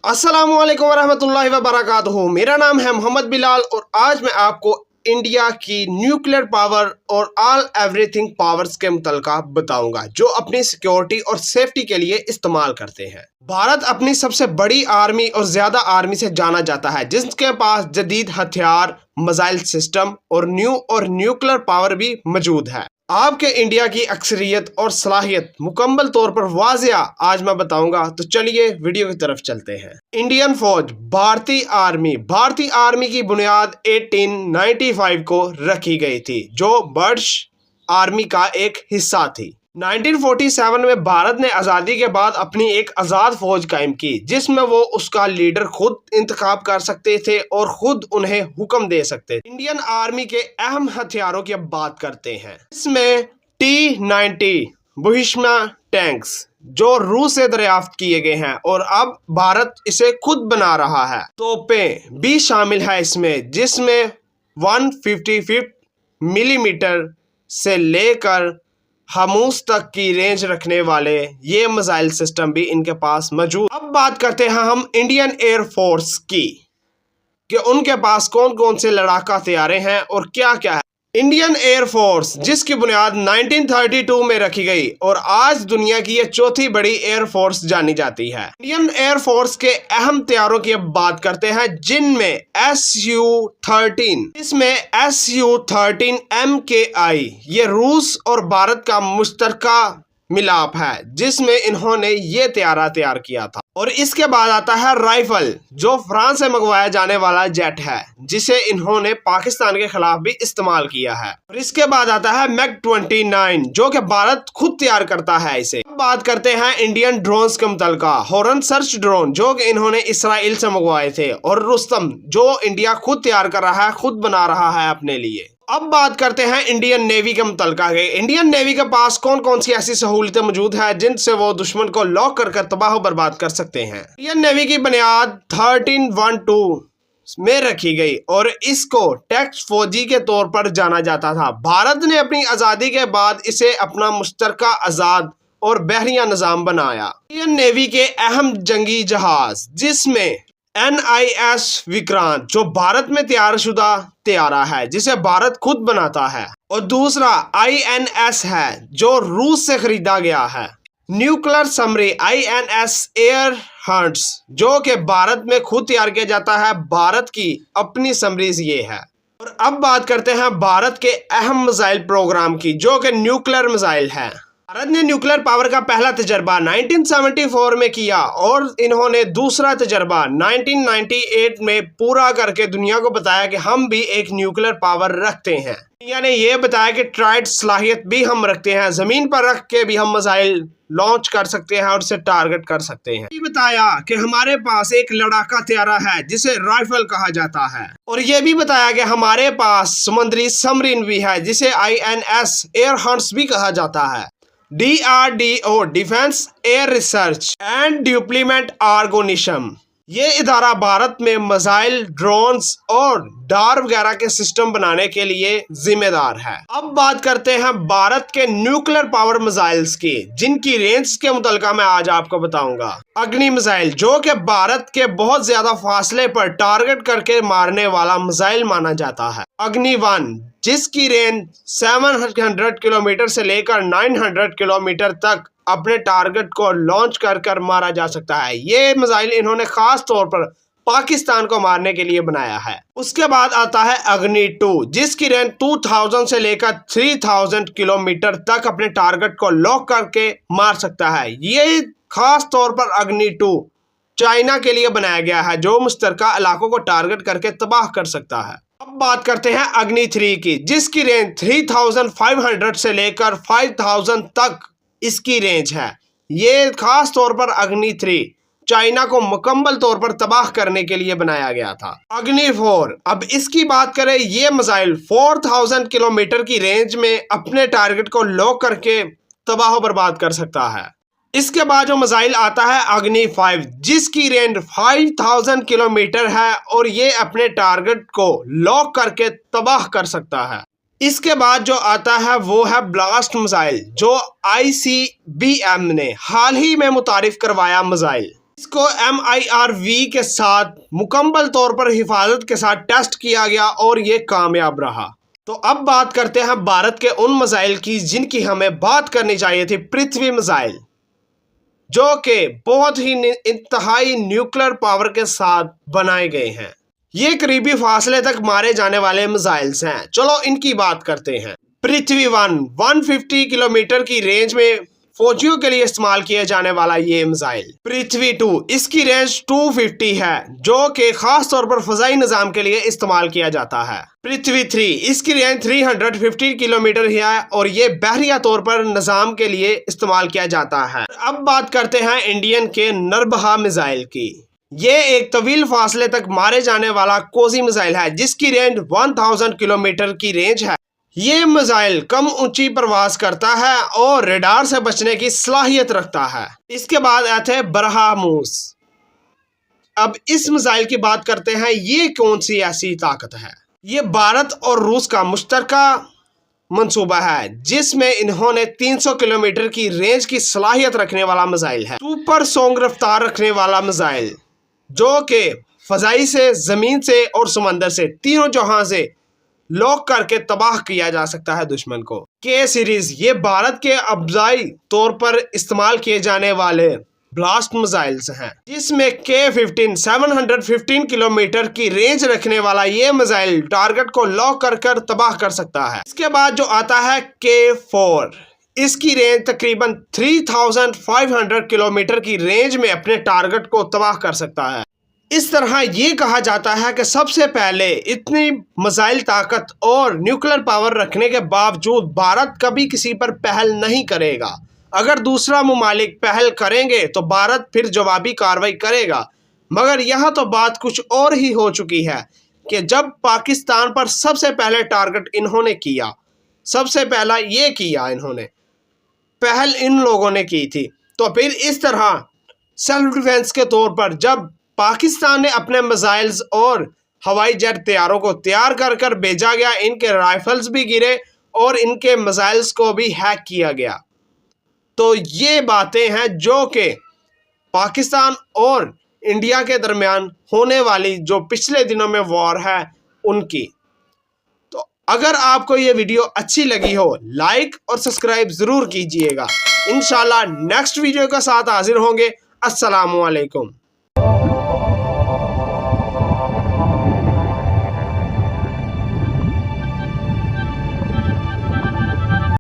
अस्सलामुअलैकुम वरहमतुल्लाहि वबरकातुहू। मेरा नाम है मोहम्मद बिलाल और आज मैं आपको इंडिया की न्यूक्लियर पावर और ऑल एवरीथिंग पावर्स के मुतल्लिका बताऊंगा जो अपनी सिक्योरिटी और सेफ्टी के लिए इस्तेमाल करते हैं। भारत अपनी सबसे बड़ी आर्मी और ज्यादा आर्मी से जाना जाता है जिसके पास जदीद हथियार, मिसाइल सिस्टम और न्यूक्लियर पावर भी मौजूद है। आपके इंडिया की अक्सरियत और सलाहियत मुकम्मल तौर पर वाजिया आज मैं बताऊंगा, तो चलिए वीडियो की तरफ चलते हैं। इंडियन फौज भारतीय आर्मी की बुनियाद 1895 को रखी गई थी जो ब्रिटिश आर्मी का एक हिस्सा थी। 1947 में भारत ने आज़ादी के बाद अपनी एक आज़ाद फौज कायम की जिसमें वो उसका लीडर खुद इंतखाब कर सकते थे और खुद उन्हें हुक्म दे सकते थे। इंडियन आर्मी के अहम हथियारों की अब बात करते हैं। इसमें T-90 भीष्मा टैंक्स जो रूस से दरियाफ्त किए गए हैं और अब भारत इसे खुद बना रहा है। तोपें भी शामिल है इसमें जिसमें 155 मिलीमीटर से लेकर हमूस तक की रेंज रखने वाले ये मिसाइल सिस्टम भी इनके पास मौजूद। अब बात करते हैं हम इंडियन एयर फोर्स की कि उनके पास कौन कौन से लड़ाका तैयारे हैं और क्या क्या है। इंडियन एयर फोर्स जिसकी बुनियाद 1932 में रखी गई और आज दुनिया की ये चौथी बड़ी एयर फोर्स जानी जाती है। इंडियन एयर फोर्स के अहम तैयारों की अब बात करते हैं जिनमें Su-13, इसमें Su-13 MKI ये रूस और भारत का मुश्तरका मिलाप है जिसमें इन्होंने ये तैयार किया था। और इसके बाद आता है राइफल जो फ्रांस से मंगवाया जाने वाला जेट है जिसे इन्होंने पाकिस्तान के खिलाफ भी इस्तेमाल किया है। और इसके बाद आता है MiG-29 जो कि भारत खुद तैयार करता है इसे। अब बात करते हैं इंडियन ड्रोन्स के मुतल्लिका। हॉर्न सर्च ड्रोन जो कि इन्होंने इसराइल से मंगवाए थे और रुस्तम जो इंडिया खुद तैयार कर रहा है, खुद बना रहा है अपने लिए। अब बात करते हैं इंडियन नेवी के मुतल्लिका के। इंडियन नेवी के पास कौन कौन सी ऐसी सहूलियतें मौजूद है जिनसे वो दुश्मन को लॉक कर तबाह बर्बाद कर सकते हैं। इंडियन नेवी की बुनियाद 1312 में रखी गई और इसको टेक्स्ट फौजी के तौर पर जाना जाता था। भारत ने अपनी आज़ादी के बाद इसे अपना मुश्तरका आज़ाद और बहरिया निज़ाम बनाया। इंडियन नेवी के अहम जंगी जहाज जिसमें NIS विक्रांत जो भारत में तैयारा है जिसे भारत खुद बनाता है और दूसरा INS है जो रूस से खरीदा गया है। Nuclear summary INS air hunts जो कि भारत में खुद तैयार किया जाता है। भारत की अपनी समरीज ये है। और अब बात करते हैं भारत के अहम मिसाइल प्रोग्राम की जो कि न्यूक्लियर मिसाइल है। भारत ने न्यूक्लियर पावर का पहला तजर्बा 1974 में किया और इन्होंने दूसरा तजर्बा 1998 में पूरा करके दुनिया को बताया कि हम भी एक न्यूक्लियर पावर रखते हैं। दुनिया ने यह बताया कि ट्राइड सलाहियत भी हम रखते हैं, जमीन पर रख के भी हम मिसाइल लॉन्च कर सकते हैं और उसे टारगेट कर सकते हैं। ये बताया कि हमारे पास एक लड़ाका तैयारा है जिसे राइफल कहा जाता है और ये भी बताया कि हमारे पास समुद्री सबमरीन भी है जिसे INS एयर हंट्स भी कहा जाता है। DRDO defence air research and development organisation ये इदारा भारत में मिसाइल, ड्रोन्स और डार वगैरह के सिस्टम बनाने के लिए जिम्मेदार है। अब बात करते हैं भारत के न्यूक्लियर पावर मिसाइल्स की जिनकी रेंज के मुतल्लिका मैं आज आपको बताऊंगा। अग्नि मिसाइल जो कि भारत के बहुत ज्यादा फासले पर टारगेट करके मारने वाला मिसाइल माना जाता है। अग्नि-1 जिसकी रेंज 700 किलोमीटर से लेकर 900 किलोमीटर तक अपने टारगेट को लॉन्च कर मारा जा सकता है। ये मिसाइल इन्होंने खास तौर पर पाकिस्तान को मारने के लिए बनाया है। उसके बाद आता है अग्नि-2 जिसकी रेंज 2000 से लेकर 3000 किलोमीटर तक अपने टारगेट को लॉक करके मार सकता है। ये खास तौर पर अग्नि-2 चाइना के लिए बनाया गया है जो मुश्तरका इलाकों को टारगेट करके तबाह कर सकता है। अब बात करते हैं अग्नि-3 की जिसकी रेंज 3500 से लेकर 5000 तक इसकी रेंज है। ये खास तौर पर अग्नि-3 चाइना को मुकम्मल तौर पर तबाह करने के लिए बनाया गया था। अग्नि-4 अब इसकी बात करें, ये मिसाइल 4000 किलोमीटर की रेंज में अपने टारगेट को लॉक करके तबाह बर्बाद कर सकता है। इसके बाद जो मिसाइल आता है अग्नि-5 जिसकी रेंज 5000 किलोमीटर है और ये अपने टारगेट को लॉक करके तबाह कर सकता है। इसके बाद जो आता है वो है ब्लास्ट मिसाइल जो ICBM ने हाल ही में मुतारिफ करवाया मिसाइल। इसको MIRV के साथ मुकम्मल तौर पर हिफाजत के साथ टेस्ट किया गया और ये कामयाब रहा। तो अब बात करते हैं भारत के उन मिसाइल की जिनकी हमें बात करनी चाहिए थी, पृथ्वी मिसाइल, जो कि बहुत ही इंतहाई न्यूक्लियर पावर के साथ बनाए गए हैं। ये करीबी फासले तक मारे जाने वाले मिसाइल्स हैं। चलो इनकी बात करते हैं। पृथ्वी 150 किलोमीटर की रेंज में फौजियों के लिए इस्तेमाल किया जाने वाला ये मिसाइल। पृथ्वी 2, इसकी रेंज 250 है, जो कि खास तौर पर फजाई निजाम के लिए इस्तेमाल किया जाता है। पृथ्वी 3, इसकी रेंज 350 किलोमीटर है और ये बहरिया तौर पर निजाम के लिए इस्तेमाल किया जाता है। अब बात करते हैं इंडियन के नरबहा मिसाइल की। ये एक तवील फासले तक मारे जाने वाला कोसी मिसाइल है, जिसकी रेंज 1000 किलोमीटर की रेंज है। ये मिसाइल कम ऊंची प्रवास करता है और रेडार से बचने की सलाहियत रखता है। इसके बाद आते हैं ब्रह्मोस। अब इस मिसाइल की बात करते हैं, ये कौन सी ऐसी ताकत है। ये भारत और रूस का मुश्तरका मंसूबा है, जिसमें इन्होंने 300 किलोमीटर की रेंज की सलाहियत रखने वाला मिसाइल है। सुपरसोनिक रफ्तार रखने वाला मिसाइल, जो कि फजाई से, जमीन से और समंदर से, तीनों जहां से लॉक करके तबाह किया जा सकता है दुश्मन को। के सीरीज, ये भारत के अब्जाई तौर पर इस्तेमाल किए जाने वाले ब्लास्ट मिसाइल्स हैं, जिसमें K-15 715 किलोमीटर की रेंज रखने वाला ये मिसाइल टारगेट को लॉक कर तबाह कर सकता है। इसके बाद जो आता है K-4, इसकी रेंज तकरीबन 3500 किलोमीटर की रेंज में अपने टारगेट को तबाह कर सकता है। इस तरह ये कहा जाता है कि सबसे पहले इतनी मिसाइल ताकत और न्यूक्लियर पावर रखने के बावजूद भारत कभी किसी पर पहल नहीं करेगा। अगर दूसरा मुमालिक पहल करेंगे तो भारत फिर जवाबी कार्रवाई करेगा। मगर यहाँ तो बात कुछ और ही हो चुकी है कि जब पाकिस्तान पर सबसे पहले टारगेट इन्होंने किया, सबसे पहला ये किया इन्होंने, पहल इन लोगों ने की थी, तो फिर इस तरह सेल्फ डिफेंस के तौर पर जब पाकिस्तान ने अपने मिसाइल्स और हवाई जेट तैयारों को तैयार कर भेजा गया, इनके राइफल्स भी गिरे और इनके मिसाइल्स को भी हैक किया गया। तो ये बातें हैं जो कि पाकिस्तान और इंडिया के दरमियान होने वाली जो पिछले दिनों में वॉर है उनकी। तो अगर आपको ये वीडियो अच्छी लगी हो, लाइक और सब्सक्राइब ज़रूर कीजिएगा। इंशाल्लाह नेक्स्ट वीडियो के साथ हाजिर होंगे। अस्सलामु अलैकुम।